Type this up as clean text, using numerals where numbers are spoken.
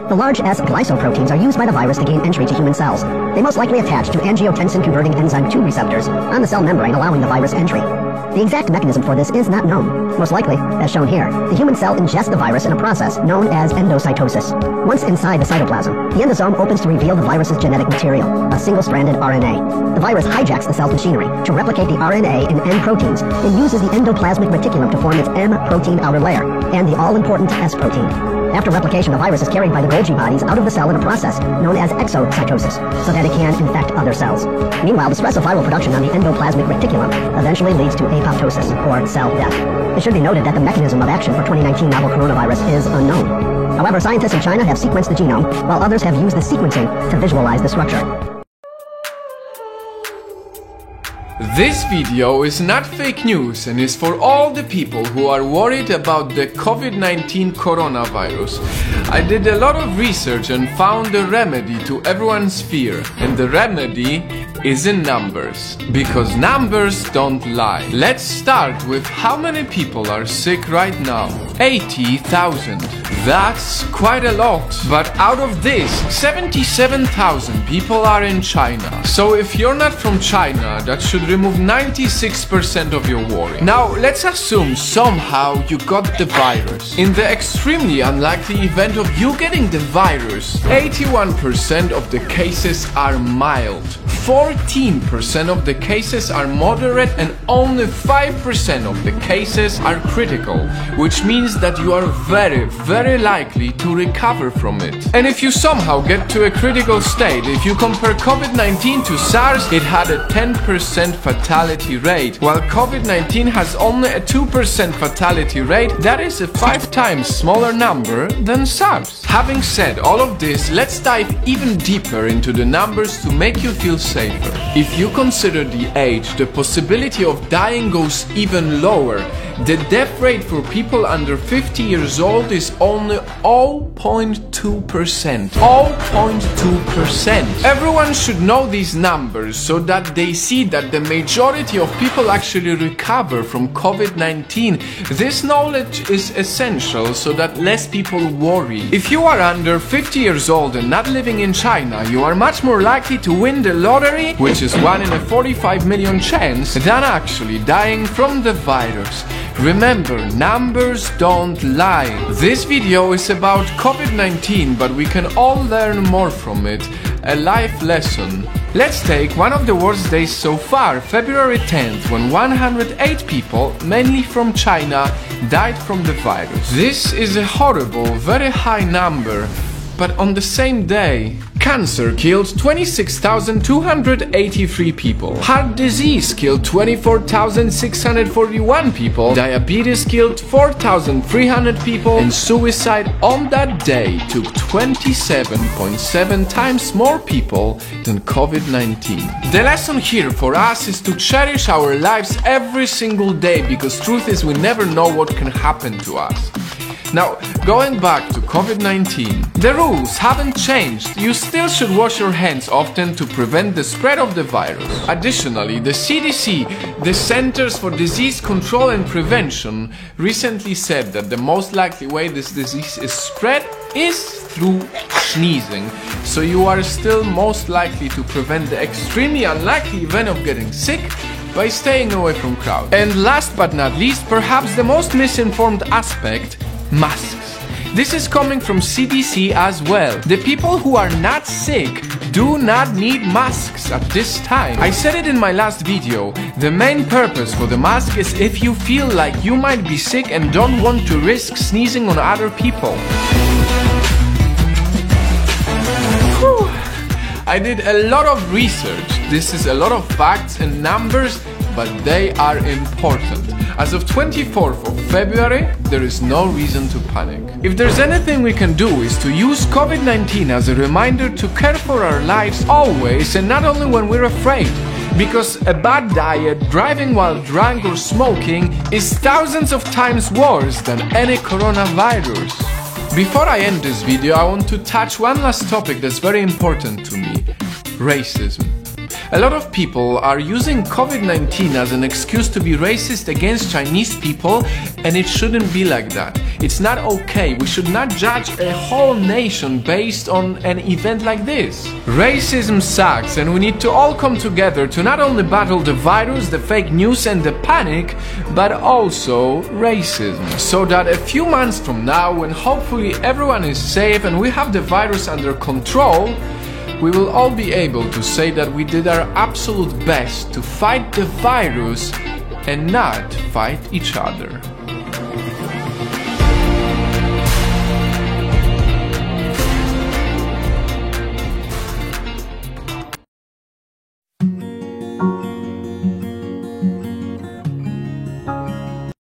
The large S glycoproteins are used by the virus to gain entry to human cells. They most likely attach to angiotensin-converting enzyme 2 receptors on the cell membrane, allowing the virus entry. The exact mechanism for this is not known. Most likely, as shown here, the human cell ingests the virus in a process known as endocytosis. Once inside the cytoplasm, the endosome opens to reveal the virus's genetic material, a single-stranded RNA. The virus hijacks the cell's machinery to replicate the RNA in N proteins and uses the endoplasmic reticulum to form its M protein outer layer and the all-important S protein. After replication, the virus is carried by the Golgi bodies out of the cell in a process known as exocytosis, so that it can infect other cells. Meanwhile, the stress of viral production on the endoplasmic reticulum eventually leads to apoptosis, or cell death. It should be noted that the mechanism of action for 2019 novel coronavirus is unknown. However, scientists in China have sequenced the genome, while others have used the sequencing to visualize the structure. This video is not fake news and is for all the people who are worried about the COVID-19 coronavirus. I did a lot of research and found a remedy to everyone's fear, and the remedy is in numbers, because numbers don't lie. Let's start with how many people are sick right now. 80,000. That's quite a lot, but out of this, 77,000 people are in China. So if you're not from China, that should remove 96% of your worry. Now, let's assume somehow you got the virus. In the extremely unlikely event of you getting the virus, 81% of the cases are mild, 14% of the cases are moderate, and only 5% of the cases are critical, which means that you are very likely to recover from it. And if you somehow get to a critical state, if you compare COVID-19 to SARS, it had a 10% fatality rate, while COVID-19 has only a 2% fatality rate. That is a 5 times smaller number than SARS. Having said all of this, let's dive even deeper into the numbers to make you feel safer. If you consider the age, the possibility of dying goes even lower. The death rate for people under 50 years old is only 0.2%. 0.2%. Everyone should know these numbers so that they see that the majority of people actually recover from COVID-19. This knowledge is essential so that less people worry. If you are under 50 years old and not living in China, you are much more likely to win the lottery, which is 1 in a 45 million chance, than actually dying from the virus. Remember, numbers don't lie. This video is about COVID-19, but we can all learn more from it. A life lesson. Let's take one of the worst days so far, February 10th, when 108 people, mainly from China, died from the virus. This is a horrible, very high number, but on the same day, cancer killed 26,283 people. Heart disease killed 24,641 people. Diabetes killed 4,300 people. And suicide on that day took 27.7 times more people than COVID-19. The lesson here for us is to cherish our lives every single day, because truth is we never know what can happen to us. Now, going back to COVID-19, the rules haven't changed. You still should wash your hands often to prevent the spread of the virus. Additionally, the CDC, the Centers for Disease Control and Prevention, recently said that the most likely way this disease is spread is through sneezing. So you are still most likely to prevent the extremely unlikely event of getting sick by staying away from crowds. And last but not least, perhaps the most misinformed aspect, masks. This is coming from CDC as well. The people who are not sick do not need masks at this time. I said it in my last video. The main purpose for the mask is if you feel like you might be sick and don't want to risk sneezing on other people. Whew. I did a lot of research. This is a lot of facts and numbers, but they are important. As of 24th of February, there is no reason to panic. If there's anything we can do is to use COVID-19 as a reminder to care for our lives always, and not only when we're afraid. Because a bad diet, driving while drunk, or smoking is thousands of times worse than any coronavirus. Before I end this video, I want to touch one last topic that's very important to me: racism. A lot of people are using COVID-19 as an excuse to be racist against Chinese people, and it shouldn't be like that. It's not okay. We should not judge a whole nation based on an event like this. Racism sucks, and we need to all come together to not only battle the virus, the fake news and the panic, but also racism. So that a few months from now, when hopefully everyone is safe and we have the virus under control, we will all be able to say that we did our absolute best to fight the virus and not fight each other.